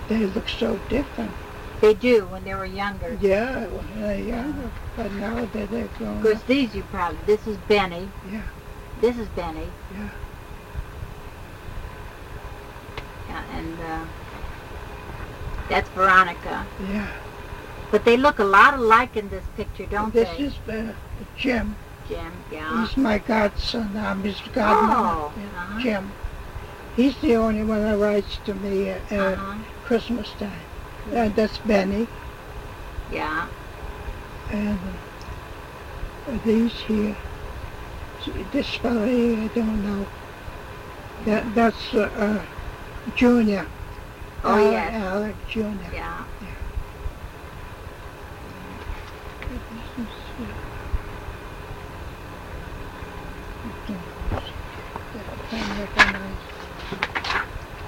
They look so different. They do when they were younger. Yeah, when they're younger, but now that they're grown Because up. these you probably, this is Benny. Yeah. This is Benny. Yeah. And that's Veronica. Yeah. But they look a lot alike in this picture, don't This they? is Jim. Jim, yeah. He's my godson. I'm his godmother. Uh-huh. Jim. He's the only one that writes to me at Christmas time. That's Benny. Yeah. And these here. This fellow here, I don't know. That's Junior. Oh, yes. Alec Junior. Yeah.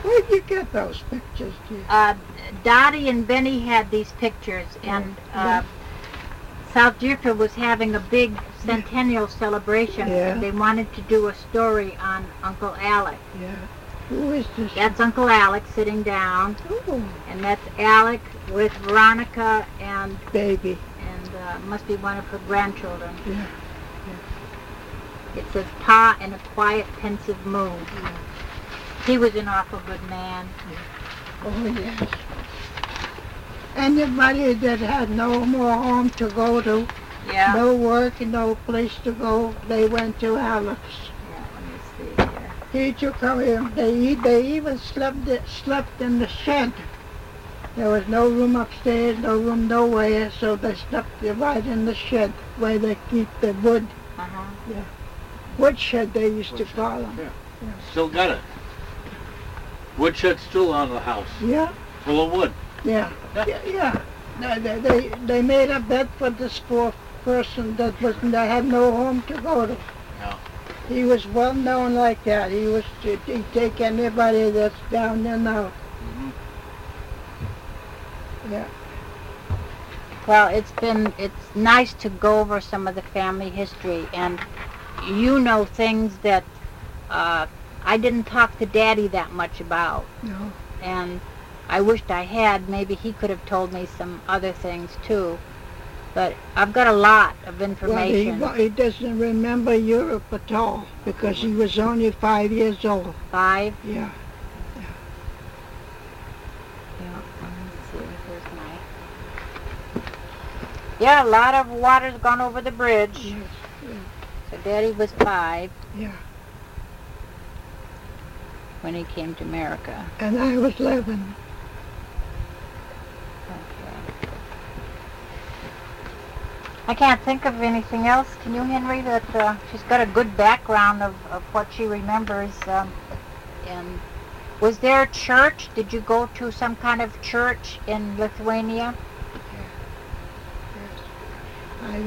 Where'd you get those pictures, dear? Dottie and Benny had these pictures, and South Deerfield was having a big centennial celebration, and they wanted to do a story on Uncle Alec. Yeah. Who is this? That's Uncle Alec sitting down, and that's Alec with Veronica and baby, and must be one of her grandchildren. Yeah. It says Pa and a quiet, pensive moon. Yeah. He was an awful good man. Oh, yes. Anybody that had no more home to go to, no work and no place to go, they went to Alex. Yeah, let me see here. He took him. They even slept in the shed. There was no room upstairs, no room nowhere, so they slept right in the shed where they keep the wood. Yeah. Woodshed they used to call them. Yeah. Still got it. Woodshed's still on the house. Yeah. Full of wood. Yeah. Yeah. They made a bed for this poor person that had no home to go to. Yeah. He was well known like that. He'd take anybody that's down there now. Yeah. Well, it's nice to go over some of the family history, and you know things that I didn't talk to Daddy that much about. No. And I wished I had. Maybe he could have told me some other things too. But I've got a lot of information. Well, he doesn't remember Europe at all because he was only 5 years old. 5? Yeah. Yeah, a lot of water's gone over the bridge. Yes, yes. So Daddy was 5. Yeah. When he came to America. And I was 11. Okay. I can't think of anything else. Can you, Henry? That she's got a good background of what she remembers. And was there a church? Did you go to some kind of church in Lithuania? I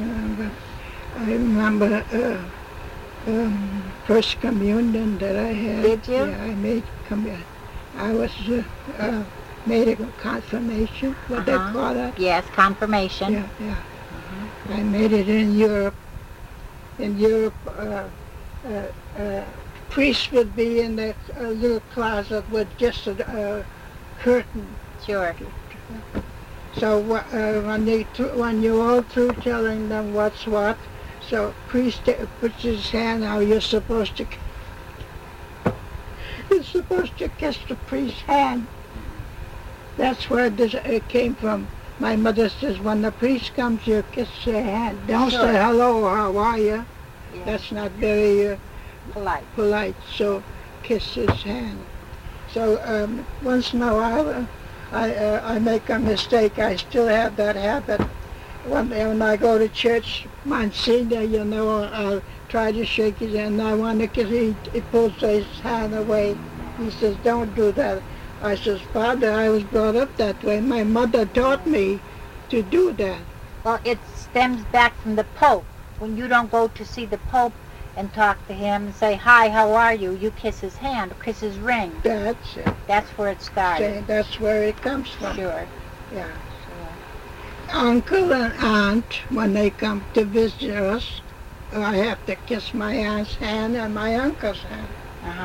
remember First Communion that I had. Did you? Yeah, I made communion. I was made a confirmation, what they call that. Yes, confirmation. Yeah, yeah. I made it in Europe. In Europe, priests would be in that little closet with just a curtain. Sure. So when you're all through telling them what's what, so priest puts his hand out. You're supposed to kiss the priest's hand. That's where it came from. My mother says when the priest comes, you kiss their hand. Don't say hello or how are you. Yeah. That's not very polite. So kiss his hand. So once in a while, I make a mistake. I still have that habit. When I go to church, Monsignor, I'll try to shake his hand. I want to kiss him. He pulls his hand away. He says, don't do that. I says, Father, I was brought up that way. My mother taught me to do that. Well, it stems back from the Pope. When you don't go to see the Pope and talk to him and say, hi, how are you? You kiss his hand, kiss his ring. That's it. That's where it started. That's where it comes from. Sure. Yeah. Uncle and aunt, when they come to visit us, I have to kiss my aunt's hand and my uncle's hand.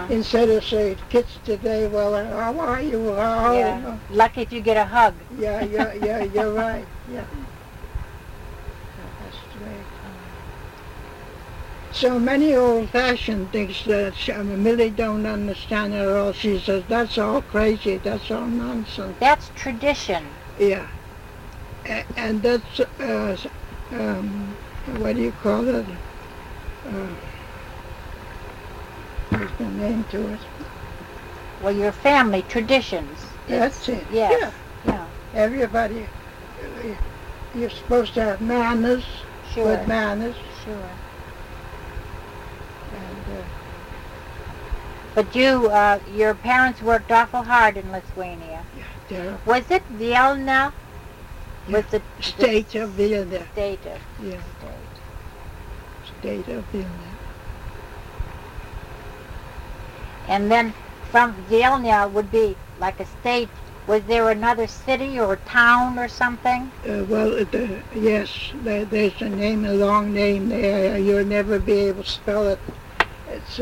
Instead of saying kids today, well, how are you? How? Yeah. Lucky if you get a hug. Yeah, you're right. Yeah. That's right. So many old-fashioned things that Millie don't understand at all. She says, that's all crazy, that's all nonsense. That's tradition. Yeah. And that's, what do you call it? There's the name to it. Well, your family traditions. That's it. Yes. Yeah. Everybody, you're supposed to have manners. Sure. Good manners. Sure. And, But your parents worked awful hard in Lithuania. yeah, Was it Vilna? Was the state of Vilna. State of. Yeah. State. State of Vilna. And then from Vilna would be like a state. Was there another city or town or something? Yes, there's a name, a long name there. You'll never be able to spell it. It's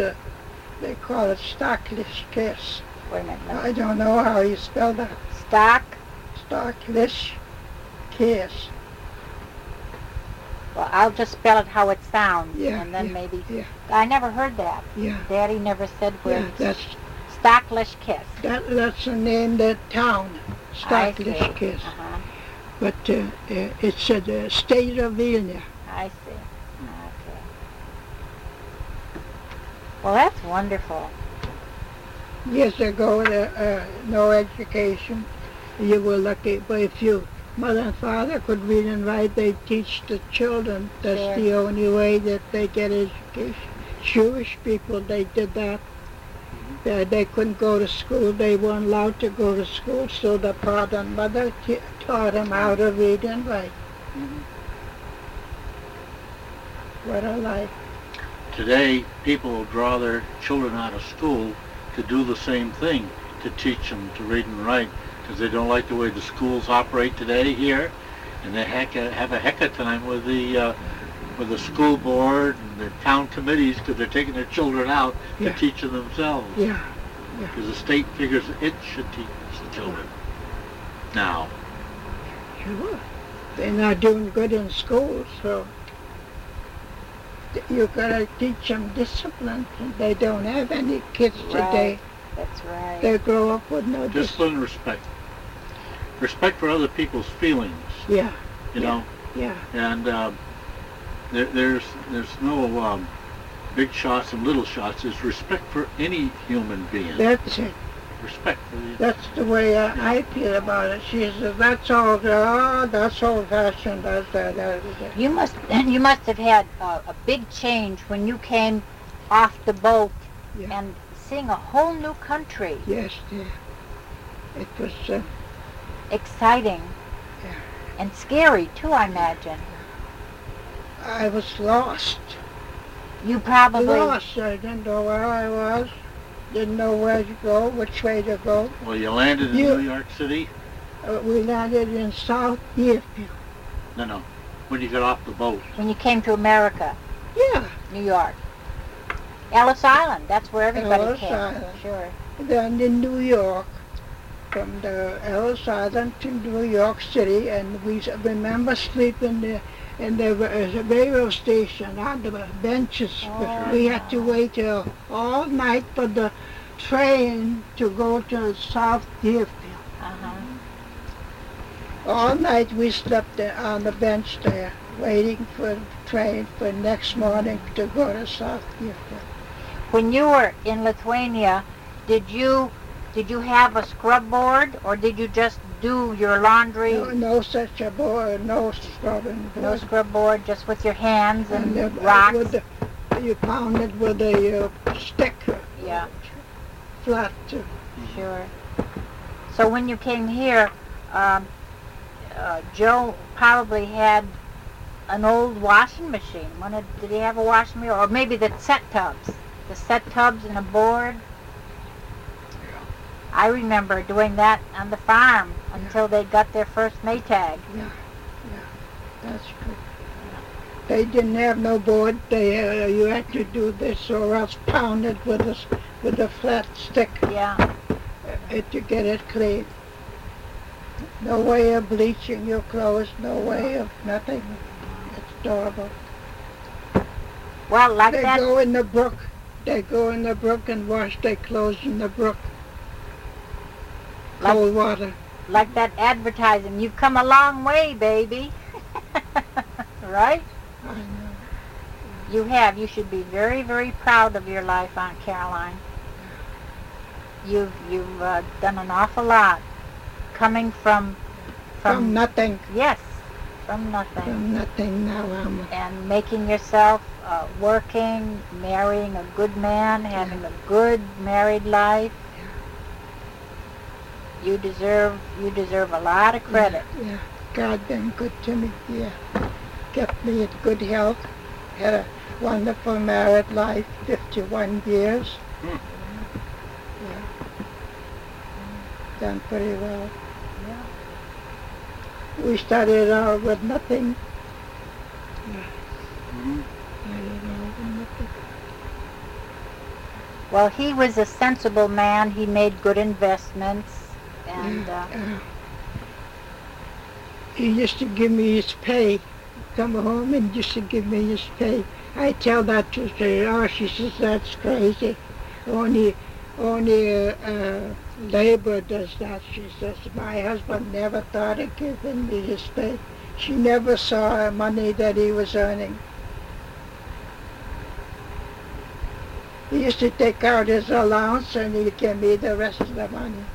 they call it Stocklish. Wait a minute. I don't know how you spell that. Stocklish. Well, I'll just spell it how it sounds, Yeah, and then yeah, maybe. yeah. I never heard that. Yeah. Daddy never said where. Yeah, that's Stocklish Kiss. that's the name of that town, Stocklish. Uh-huh. But it's the state of Vilna. I see. Okay. Well, that's wonderful. Years ago, no education. You were lucky, but if your mother and father could read and write, they teach the children. That's Sure. the only way that they get education. Jewish people, they did that. They couldn't go to school. They weren't allowed to go to school, so the father and mother taught them how to read and write. What a life. Today, people will draw their children out of school to do the same thing, to teach them to read and write, because they don't like the way the schools operate today here, and they have a heck of a time with the school board and the town committees, because they're taking their children out to Yeah. teach them themselves. Yeah. Because the state figures it should teach the children. Now, Sure. They're not doing good in school, so you gotta teach them discipline. They don't have any kids today. That's right. They grow up with no discipline. discipline and respect. Respect for other people's feelings, Yeah, you know. yeah. And there's no big shots and little shots. There's respect for any human being. That's it. Respect for the... That's the way I feel about it. She says, that's all, that's old-fashioned, that's that. You must have had a big change when you came off the boat Yeah. and seeing a whole new country. Yes, dear. It was, Exciting. Yeah. And scary too, I imagine. I was lost. You probably Lost. I didn't know where I was. Didn't know where to go, which way to go. Well, you landed in New York City? We landed in South Deerfield. No. When you got off the boat. when you came to America, Yeah. New York. Ellis Island, that's where everybody Ellis came. Island. Sure. Then in New York, from the Ellis Island to New York City, and we remember sleeping in the railroad station on the benches. Oh. We had to wait all night for the train to go to South Deerfield. Uh-huh. All night we slept there on the bench there, waiting for the train for next morning to go to South Deerfield. When you were in Lithuania, did you have a scrub board, or did you just do your laundry? No such a board, no scrubbing board. No scrub board, just with your hands and the- rocks. You pound it with a stick. Yeah. Flat too. Sure. So when you came here, Joe probably had an old washing machine. Did he have a washing machine? Or maybe the set tubs. The set tubs and a board. I remember doing that on the farm until they got their first Maytag. Yeah, that's true. They didn't have no board. You had to do this or else pound it with a flat stick Yeah. to get it clean. No way of bleaching your clothes, no way of nothing. It's horrible. Well, like They that. go in the brook. They go in the brook and wash their clothes in the brook. Like- Cold water. Like that advertising. You've come a long way, baby. Right? I know. You have. You should be very, very proud of your life, Aunt Caroline. You've done an awful lot, coming from Nothing. yes, from nothing, From nothing now and making yourself working, marrying a good man, having a good married life. You deserve a lot of credit. Yeah. God been good to me. Yeah. Kept me in good health. Had a wonderful married life, 51 years. Hmm. Yeah. Done pretty well. Yeah. We started out with nothing. Mhm. Started out with nothing. Well, he was a sensible man. He made good investments, and He used to give me his pay. Come home and used to give me his pay. I tell that to her. Oh, she says that's crazy. Only labor does that. She says my husband never thought of giving me his pay. She never saw money that he was earning. He used to take out his allowance and he'd give me the rest of the money.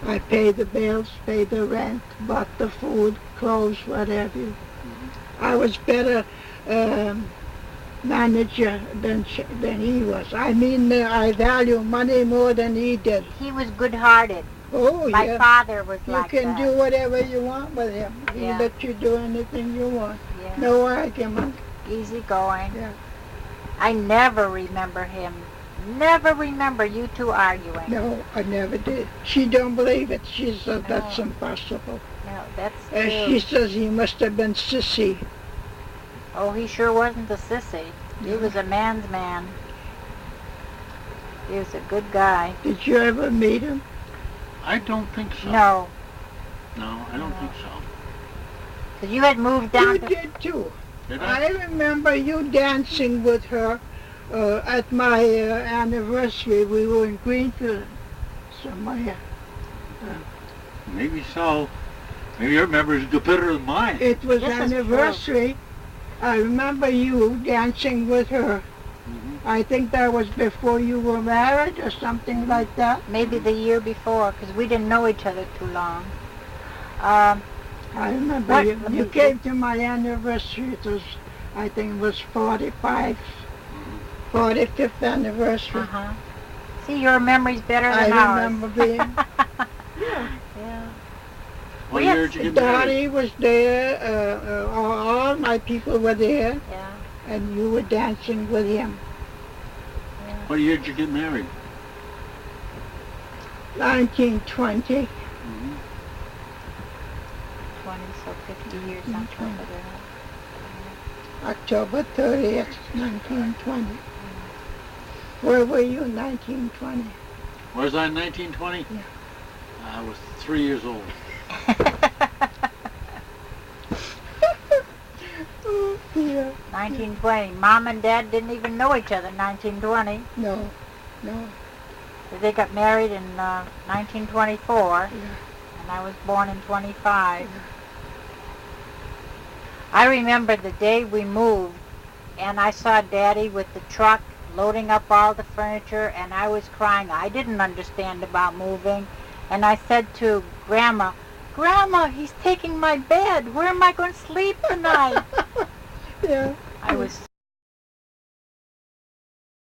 I pay the bills, pay the rent, bought the food, clothes, whatever. I was better manager than he was. I mean, I value money more than he did. he was good-hearted. Oh, My yeah. father was You like can that. do whatever you want with him. He Yeah. let you do anything you want. Yeah. No argument. Easy going. Yeah. I never remember him. Never remember you two arguing. No, I never did. She don't believe it. She says that's No. impossible. No, that's She true. says he must have been sissy. Oh, he sure wasn't a sissy. He was a man's man. He was a good guy. Did you ever meet him? I don't think so. No, No, I don't think so. because you had moved down You to... did too. Did I? I remember you dancing with her at my anniversary. We were in Greenfield somewhere. Maybe so. Maybe your memory is good better than mine. It was This is anniversary. I remember you dancing with her. Mhm. I think that was before you were married or something like that. Maybe the year before, because we didn't know each other too long. I remember What? you. Let You me came to my anniversary. It was, I think it was 45th anniversary. Uh-huh. See, your memory's better I than ours. remember being. Yeah. What We had year did you get married? Dottie was there. All my people were there, Yeah. and you were dancing with him. What year did you get married? 1920. Mhm. 20, so 50 years on top of that. October 30th, 1920. Where were you in 1920? Was I in 1920? Yeah. I was 3 years old. Oh, dear. 1920. Mom and Dad didn't even know each other in 1920. No. They got married in 1924, Yeah. and I was born in 25. I remember the day we moved, and I saw Daddy with the truck loading up all the furniture, and I was crying. I didn't understand about moving, and I said to Grandma, "Grandma, he's taking my bed. Where am I going to sleep tonight?" Yeah. I was